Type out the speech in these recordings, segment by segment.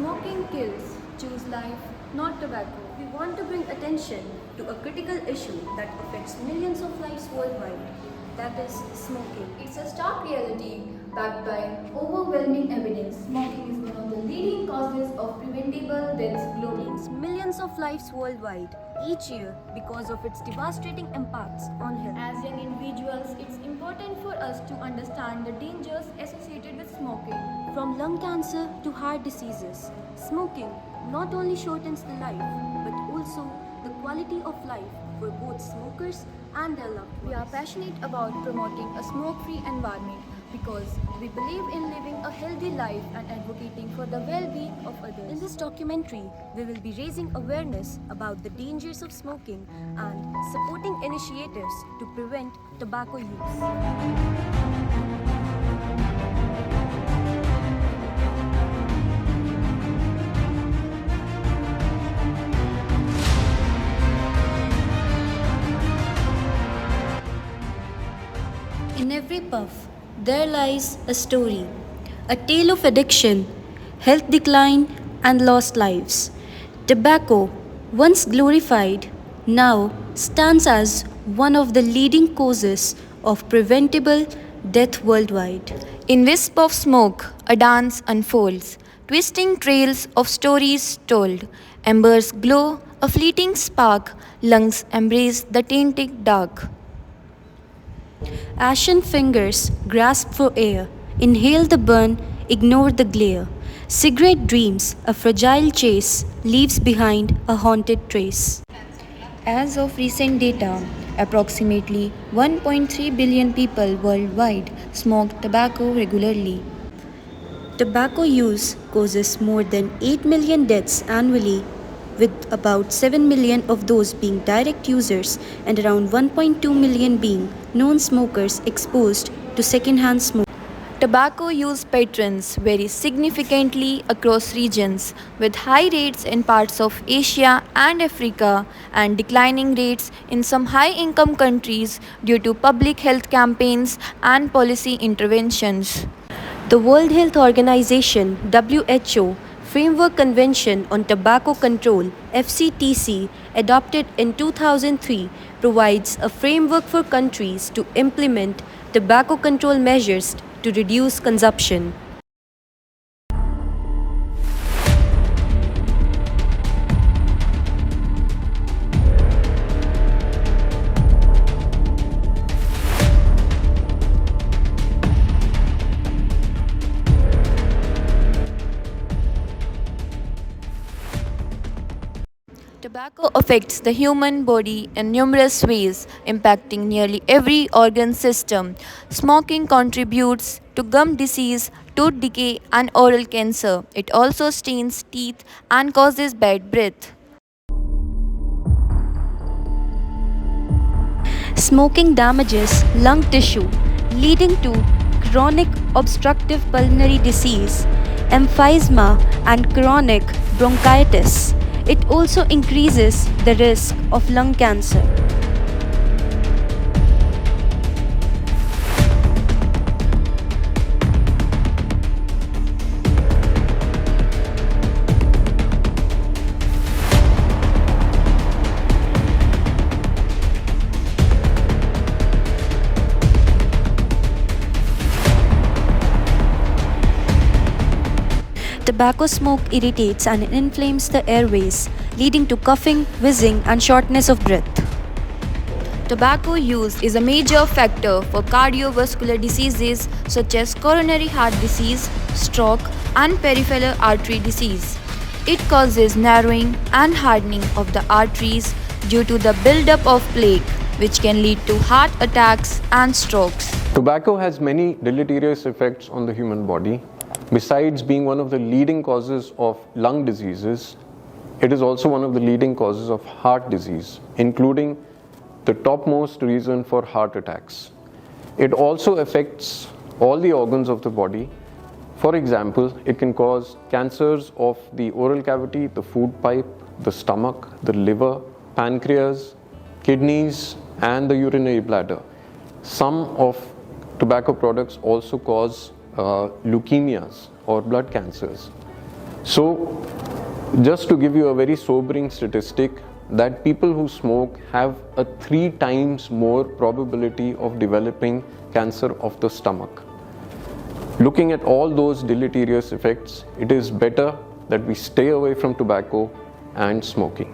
Smoking kills. Choose life, not tobacco. We want to bring attention to a critical issue that affects millions of lives worldwide. That is smoking. It's a stark reality backed by overwhelming evidence. Smoking is one of the leading causes of preventable deaths globally. Millions of lives worldwide each year because of its devastating impacts on health. As young individuals, it's important for us to understand the dangers associated with smoking. From lung cancer to heart diseases, smoking not only shortens the life but also the quality of life for both smokers and their loved ones. We are passionate about promoting a smoke-free environment because we believe in living a healthy life and advocating for the well-being of others. In this documentary, we will be raising awareness about the dangers of smoking and supporting initiatives to prevent tobacco use. In every puff, there lies a story, a tale of addiction, health decline, and lost lives. Tobacco, once glorified, now stands as one of the leading causes of preventable death worldwide. In wisp of smoke, a dance unfolds, twisting trails of stories told. Embers glow, a fleeting spark, lungs embrace the tainted dark. Ashen fingers grasp for air, inhale the burn, ignore the glare. Cigarette dreams, a fragile chase, leaves behind a haunted trace. As of recent data, approximately 1.3 billion people worldwide smoke tobacco regularly. Tobacco use causes more than 8 million deaths annually, with about 7 million of those being direct users and around 1.2 million being non-smokers exposed to second-hand smoke. Tobacco use patterns vary significantly across regions, with high rates in parts of Asia and Africa and declining rates in some high income countries due to public health campaigns and policy interventions. The World Health Organization (WHO) Framework Convention on Tobacco Control (FCTC), adopted in 2003, provides a framework for countries to implement tobacco control measures to reduce consumption. Tobacco affects the human body in numerous ways, impacting nearly every organ system. Smoking contributes to gum disease, tooth decay, and oral cancer. It also stains teeth and causes bad breath. Smoking damages lung tissue, leading to chronic obstructive pulmonary disease, emphysema, and chronic bronchitis. It also increases the risk of lung cancer. Tobacco smoke irritates and inflames the airways, leading to coughing, wheezing, and shortness of breath. Tobacco use is a major factor for cardiovascular diseases such as coronary heart disease, stroke, and peripheral artery disease. It causes narrowing and hardening of the arteries due to the buildup of plaque, which can lead to heart attacks and strokes. Tobacco has many deleterious effects on the human body. Besides being one of the leading causes of lung diseases, it is also one of the leading causes of heart disease, including the topmost reason for heart attacks. It also affects all the organs of the body. For example, it can cause cancers of the oral cavity, the food pipe, the stomach, the liver, pancreas, kidneys, and the urinary bladder. Some of tobacco products also cause leukemias or blood cancers. So, just to give you a very sobering statistic, that people who smoke have a 3 times more probability of developing cancer of the stomach. Looking at all those deleterious effects, it is better that we stay away from tobacco and smoking.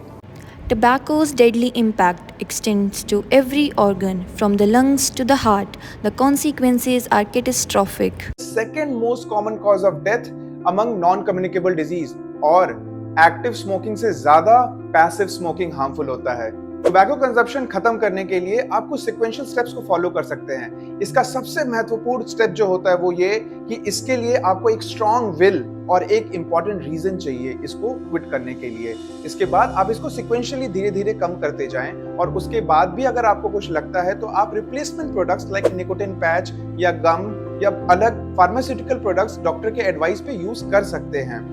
Tobacco's deadly impact extends to every organ, from the lungs to the heart. The consequences are catastrophic. Second most common cause of death among non-communicable disease, और active smoking से ज्यादा passive smoking harmful होता है। Tobacco consumption खत्म करने के लिए आप कुछ सिक्वेंशियल स्टेप्स को फॉलो कर सकते हैं। इसका सबसे महत्वपूर्ण स्टेप जो होता है वो ये कि इसके लिए आपको एक स्ट्रॉन्ग विल और एक इंपॉर्टेंट रीजन चाहिए इसको क्विट करने के लिए। इसके बाद आप इसको सिक्वेंशियली धीरे धीरे कम करते जाएं, और उसके बाद भी अगर आपको कुछ लगता है तो आप replacement products like nicotine patch या गम या अलग फार्मास्यूटिकल प्रोडक्ट्स डॉक्टर के एडवाइस पे यूज कर सकते हैं।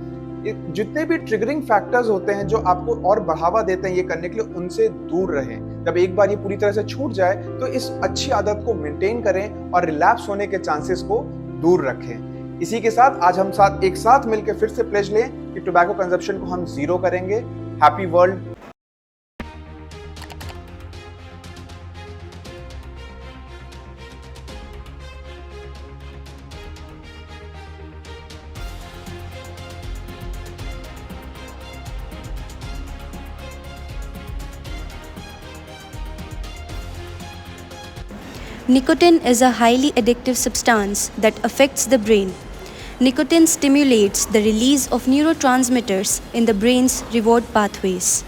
जितने भी ट्रिगरिंग फैक्टर्स होते हैं जो आपको और बढ़ावा देते हैं ये करने के लिए, उनसे दूर रहें। जब एक बार ये पूरी तरह से छूट जाए तो इस अच्छी आदत को मेंटेन करें और रिलैप्स होने के चांसेस को दूर रखें। इसी के साथ आज हम एक साथ मिलकर फिर से प्लेज लें कि टोबैको कंजप्शन को हम जीरो करेंगे। Happy world. Nicotine is a highly addictive substance that affects the brain. Nicotine stimulates the release of neurotransmitters in the brain's reward pathways.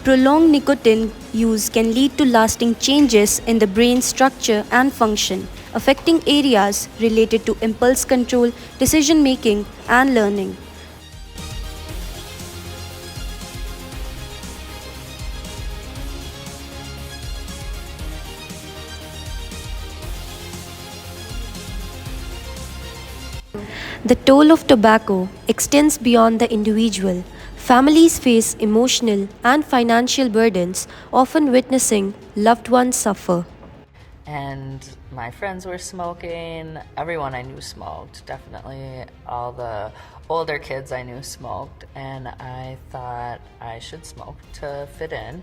Prolonged nicotine use can lead to lasting changes in the brain's structure and function, affecting areas related to impulse control, decision making, and learning. The toll of tobacco extends beyond the individual. Families face emotional and financial burdens, often witnessing loved ones suffer. And my friends were smoking. Everyone I knew smoked. Definitely all the older kids I knew smoked. And I thought I should smoke to fit in.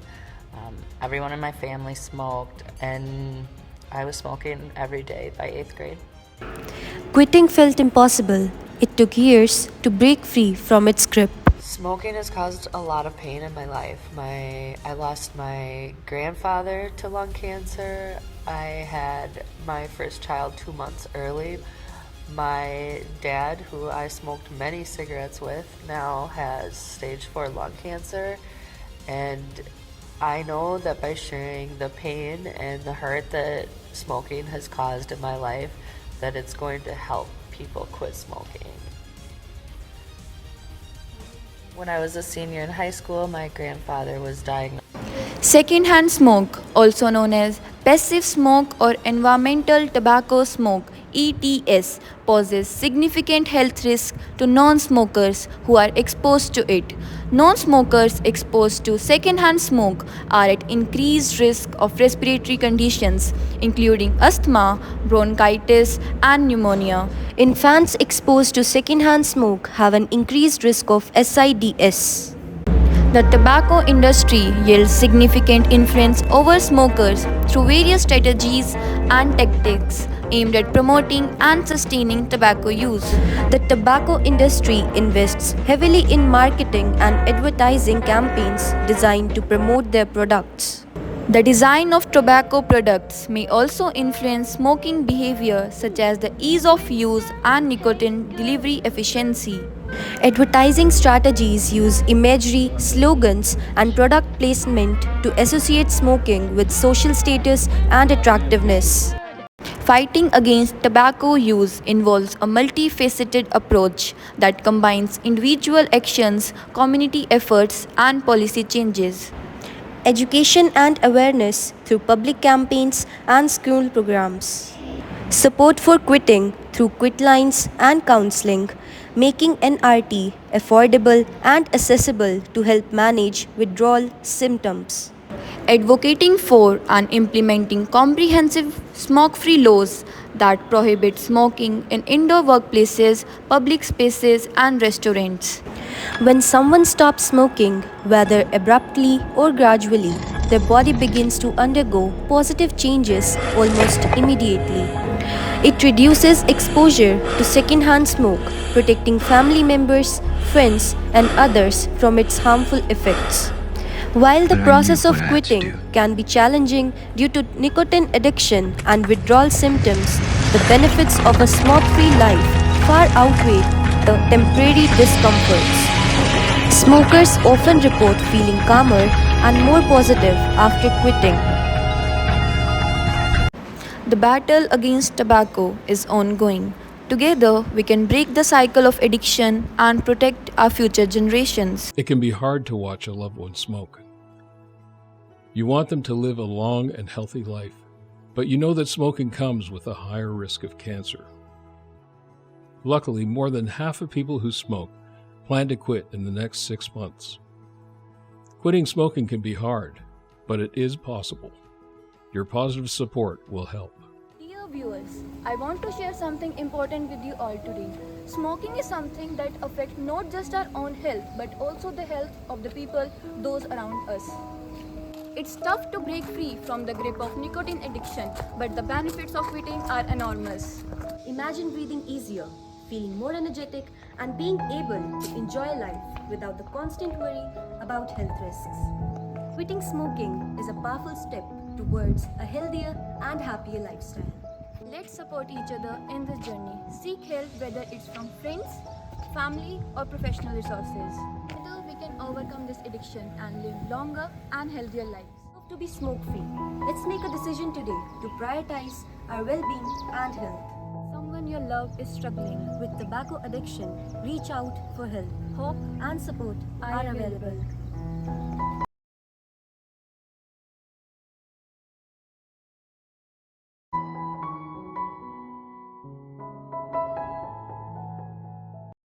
Everyone in my family smoked, and I was smoking every day by 8th grade. Quitting felt impossible. It took years to break free from its grip. Smoking has caused a lot of pain in my life. I lost my grandfather to lung cancer. I had my first child 2 months early. My dad, who I smoked many cigarettes with, now has stage 4 lung cancer. And I know that by sharing the pain and the hurt that smoking has caused in my life, that it's going to help people quit smoking. When I was a senior in high school, my grandfather was diagnosed. Secondhand smoke, also known as passive smoke or environmental tobacco smoke (ETS), poses significant health risk to non-smokers who are exposed to it. Non-smokers exposed to secondhand smoke are at increased risk of respiratory conditions including asthma, bronchitis, and pneumonia. Infants exposed to secondhand smoke have an increased risk of SIDS. The tobacco industry yields significant influence over smokers through various strategies and tactics aimed at promoting and sustaining tobacco use. The tobacco industry invests heavily in marketing and advertising campaigns designed to promote their products. The design of tobacco products may also influence smoking behavior, such as the ease of use and nicotine delivery efficiency. Advertising strategies use imagery, slogans, and product placement to associate smoking with social status and attractiveness. Fighting against tobacco use involves a multifaceted approach that combines individual actions, community efforts, and policy changes. Education and awareness through public campaigns and school programs. Support for quitting through quit lines and counseling, making NRT affordable and accessible to help manage withdrawal symptoms. advocating for and implementing comprehensive smoke-free laws that prohibit smoking in indoor workplaces, public spaces, and restaurants. When someone stops smoking, whether abruptly or gradually, their body begins to undergo positive changes almost immediately. It reduces exposure to secondhand smoke, protecting family members, friends, and others from its harmful effects. While the process of quitting can be challenging due to nicotine addiction and withdrawal symptoms, the benefits of a smoke free life far outweigh the temporary discomforts. Smokers often report feeling calmer and more positive after quitting. The battle against tobacco is ongoing. Together, we can break the cycle of addiction and protect our future generations. It can be hard to watch a loved one smoke. You want them to live a long and healthy life, but you know that smoking comes with a higher risk of cancer. Luckily, more than half of people who smoke plan to quit in the next 6 months. Quitting smoking can be hard, but it is possible. Your positive support will help. Dear viewers, I want to share something important with you all today. Smoking is something that affects not just our own health but also the health of the people, those around us. It's tough to break free from the grip of nicotine addiction, but the benefits of quitting are enormous. Imagine breathing easier, feeling more energetic, and being able to enjoy life without the constant worry about health risks. Quitting smoking is a powerful step towards a healthier and happier lifestyle. Let's support each other in this journey. Seek help whether it's from friends, family, or professional resources. Together we can overcome this addiction and live longer and healthier lives. To be smoke free, let's make a decision today to prioritize our well being and health. Someone you love is struggling With tobacco addiction, reach out for help. Hope and support are available.